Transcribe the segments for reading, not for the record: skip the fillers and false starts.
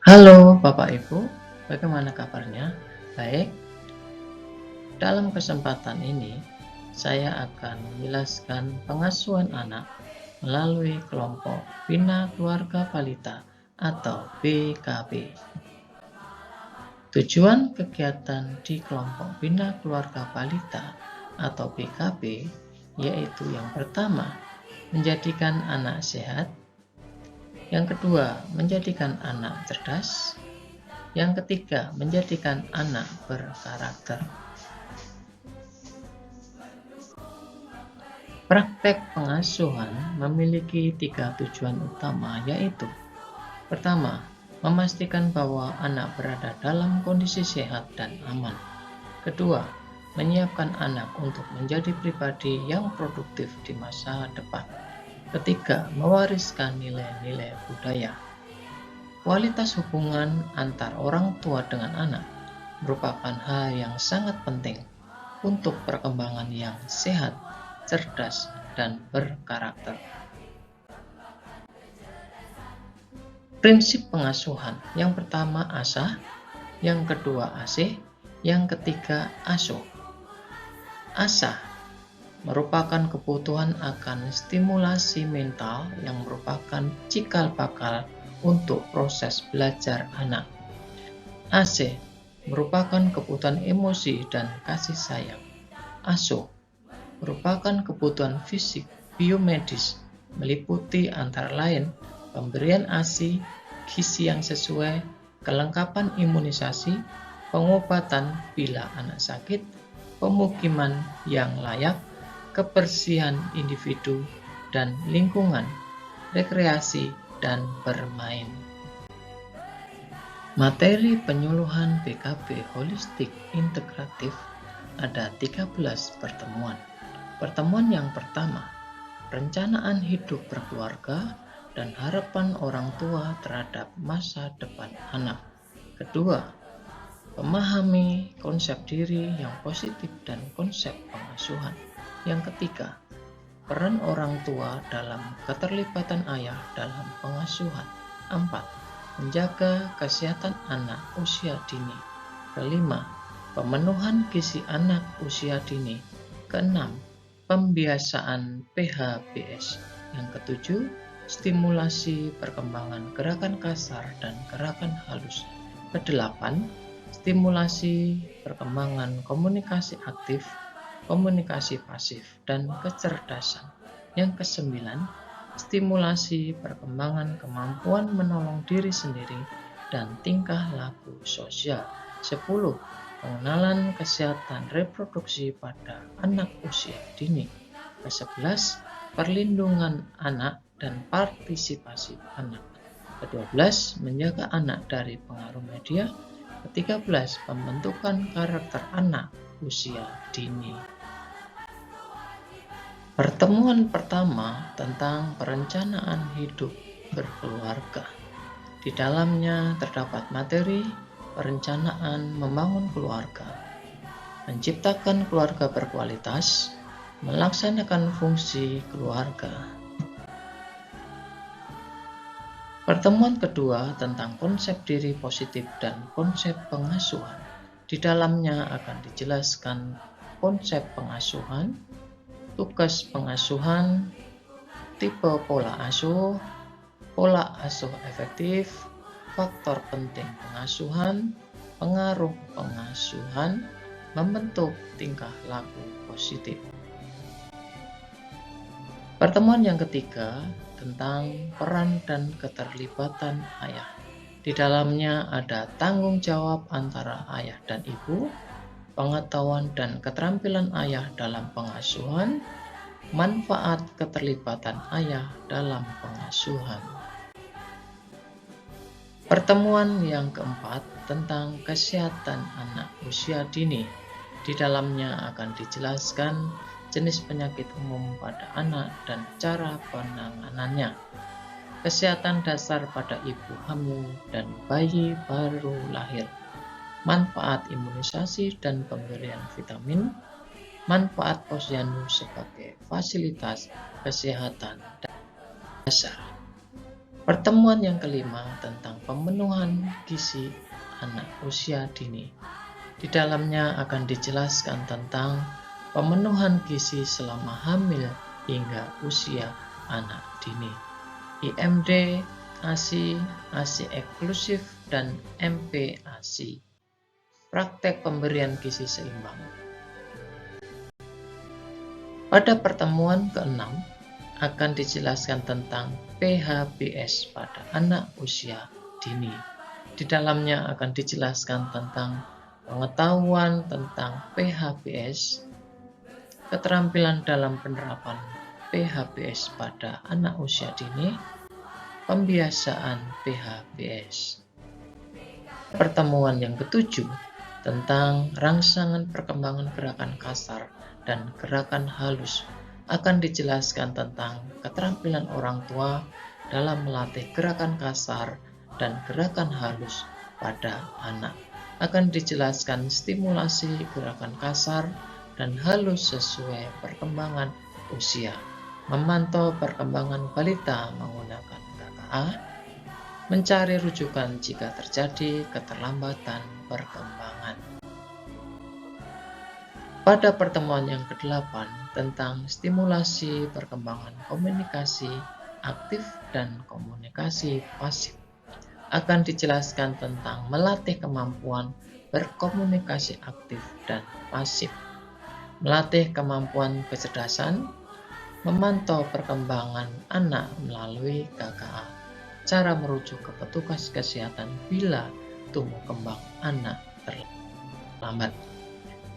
Halo Bapak Ibu, bagaimana kabarnya? Baik, dalam kesempatan ini saya akan menjelaskan pengasuhan anak melalui kelompok Bina Keluarga Balita atau BKB. Tujuan kegiatan di kelompok Bina Keluarga Balita atau BKB yaitu yang pertama, menjadikan anak sehat, yang kedua, menjadikan anak cerdas, yang ketiga, menjadikan anak berkarakter. Praktek pengasuhan memiliki 3 tujuan utama, yaitu pertama, memastikan bahwa anak berada dalam kondisi sehat dan aman. Kedua, menyiapkan anak untuk menjadi pribadi yang produktif di masa depan. Ketiga, mewariskan nilai-nilai budaya. Kualitas hubungan antar orang tua dengan anak merupakan hal yang sangat penting untuk perkembangan yang sehat, cerdas, dan berkarakter. Prinsip pengasuhan: yang pertama asah, yang kedua asih, yang ketiga asuh. Asah merupakan kebutuhan akan stimulasi mental yang merupakan cikal bakal untuk proses belajar anak. Asih merupakan kebutuhan emosi dan kasih sayang. Asuh merupakan kebutuhan fisik biomedis, meliputi antara lain pemberian ASI, gizi yang sesuai, kelengkapan imunisasi, pengobatan bila anak sakit, pemukiman yang layak, kebersihan individu dan lingkungan, rekreasi, dan bermain. Materi penyuluhan BKB Holistik Integratif ada 13 pertemuan. Pertemuan yang pertama, perencanaan hidup berkeluarga dan harapan orang tua terhadap masa depan anak. Kedua, memahami konsep diri yang positif dan konsep pengasuhan. Yang ketiga, peran orang tua dalam keterlibatan ayah dalam pengasuhan. 4. Menjaga kesehatan anak usia dini. Kelima, pemenuhan gizi anak usia dini. Keenam, pembiasaan PHBS. Yang ketujuh, stimulasi perkembangan gerakan kasar dan gerakan halus. Kedelapan, stimulasi perkembangan komunikasi aktif, komunikasi pasif, dan kecerdasan. Yang kesembilan, stimulasi perkembangan kemampuan menolong diri sendiri dan tingkah laku sosial. 10. Pengenalan kesehatan reproduksi pada anak usia dini. Ke-11, perlindungan anak dan partisipasi anak. Ke-12, menjaga anak dari pengaruh media. Ke-13, pembentukan karakter anak usia dini. Pertemuan pertama tentang perencanaan hidup berkeluarga. Di dalamnya terdapat materi perencanaan membangun keluarga, menciptakan keluarga berkualitas, melaksanakan fungsi keluarga. Pertemuan kedua tentang konsep diri positif dan konsep pengasuhan. Di dalamnya akan dijelaskan konsep pengasuhan, tugas pengasuhan, tipe pola asuh efektif, faktor penting pengasuhan, pengaruh pengasuhan, membentuk tingkah laku positif. Pertemuan yang ketiga tentang peran dan keterlibatan ayah. Di dalamnya ada tanggung jawab antara ayah dan ibu, pengetahuan dan keterampilan ayah dalam pengasuhan, manfaat keterlibatan ayah dalam pengasuhan. Pertemuan yang keempat tentang kesehatan anak usia dini. Di dalamnya akan dijelaskan jenis penyakit umum pada anak dan cara penanganannya, kesehatan dasar pada ibu hamil dan bayi baru lahir, manfaat imunisasi dan pemberian vitamin, manfaat posyandu sebagai fasilitas kesehatan dasar. Pertemuan yang kelima tentang pemenuhan gizi anak usia dini. Di dalamnya akan dijelaskan tentang pemenuhan gizi selama hamil hingga usia anak dini. IMD, ASI, ASI eksklusif, dan MPASI. Praktek pemberian gizi seimbang. Pada pertemuan ke-6 akan dijelaskan tentang PHBS pada anak usia dini. Di dalamnya akan dijelaskan tentang pengetahuan tentang PHBS, keterampilan dalam penerapan PHBS pada anak usia dini, pembiasaan PHBS. Pertemuan yang ke-7 tentang rangsangan perkembangan gerakan kasar dan gerakan halus akan dijelaskan tentang keterampilan orang tua dalam melatih gerakan kasar dan gerakan halus pada anak. Akan dijelaskan stimulasi gerakan kasar dan halus sesuai perkembangan usia, memantau perkembangan balita menggunakan KKA, mencari rujukan jika terjadi keterlambatan perkembangan. Pada pertemuan yang ke-8 tentang stimulasi perkembangan komunikasi aktif dan komunikasi pasif, akan dijelaskan tentang melatih kemampuan berkomunikasi aktif dan pasif, melatih kemampuan kecerdasan, memantau perkembangan anak melalui KKA, cara merujuk ke petugas kesehatan bila tumbuh kembang anak terlambat.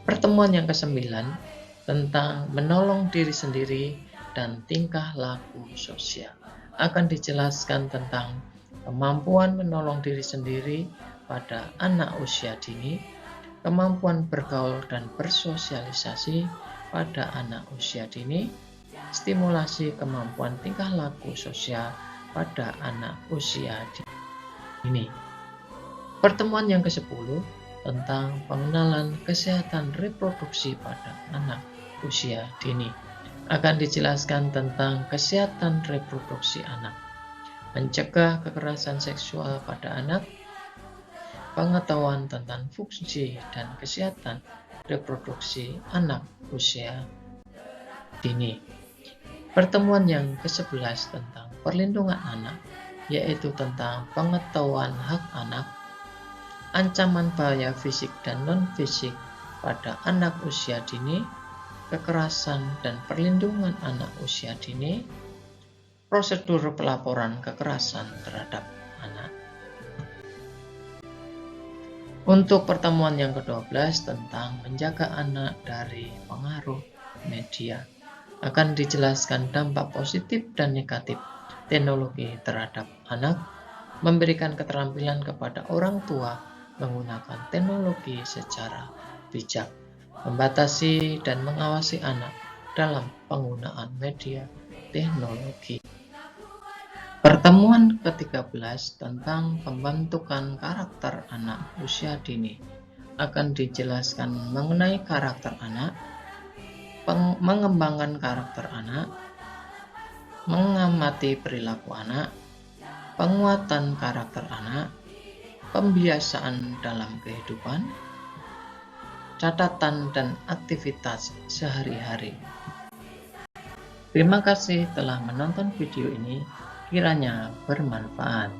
Pertemuan yang ke-9 tentang menolong diri sendiri dan tingkah laku sosial, akan dijelaskan tentang kemampuan menolong diri sendiri pada anak usia dini, kemampuan bergaul dan bersosialisasi pada anak usia dini, stimulasi kemampuan tingkah laku sosial pada anak usia dini. Pertemuan yang ke-10 tentang pengenalan kesehatan reproduksi pada anak usia dini, akan dijelaskan tentang kesehatan reproduksi anak, mencegah kekerasan seksual pada anak, pengetahuan tentang fungsi dan kesehatan reproduksi anak usia dini. Pertemuan yang ke-11 tentang perlindungan anak, yaitu tentang pengetahuan hak anak, ancaman bahaya fisik dan non-fisik pada anak usia dini, kekerasan dan perlindungan anak usia dini, prosedur pelaporan kekerasan terhadap anak. Untuk pertemuan yang ke-12 tentang menjaga anak dari pengaruh media, akan dijelaskan dampak positif dan negatif teknologi terhadap anak, memberikan keterampilan kepada orang tua menggunakan teknologi secara bijak, membatasi dan mengawasi anak dalam penggunaan media teknologi. Pertemuan ke-13 tentang pembentukan karakter anak usia dini, akan dijelaskan mengenai karakter anak, mengembangkan karakter anak, mengamati perilaku anak, penguatan karakter anak, pembiasaan dalam kehidupan, catatan dan aktivitas sehari-hari. Terima kasih telah menonton video ini, kiranya bermanfaat.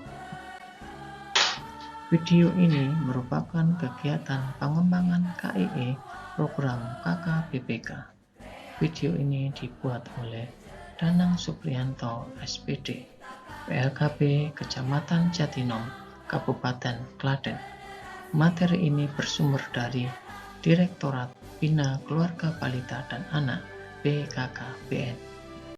Video ini merupakan kegiatan pengembangan KIE program KKBPK. Video ini dibuat oleh Danang Supriyanto, SPD, PLKB Kecamatan Jatinom, Kabupaten Klaten. Materi ini bersumber dari Direktorat Bina Keluarga Balita dan Anak BKKBN.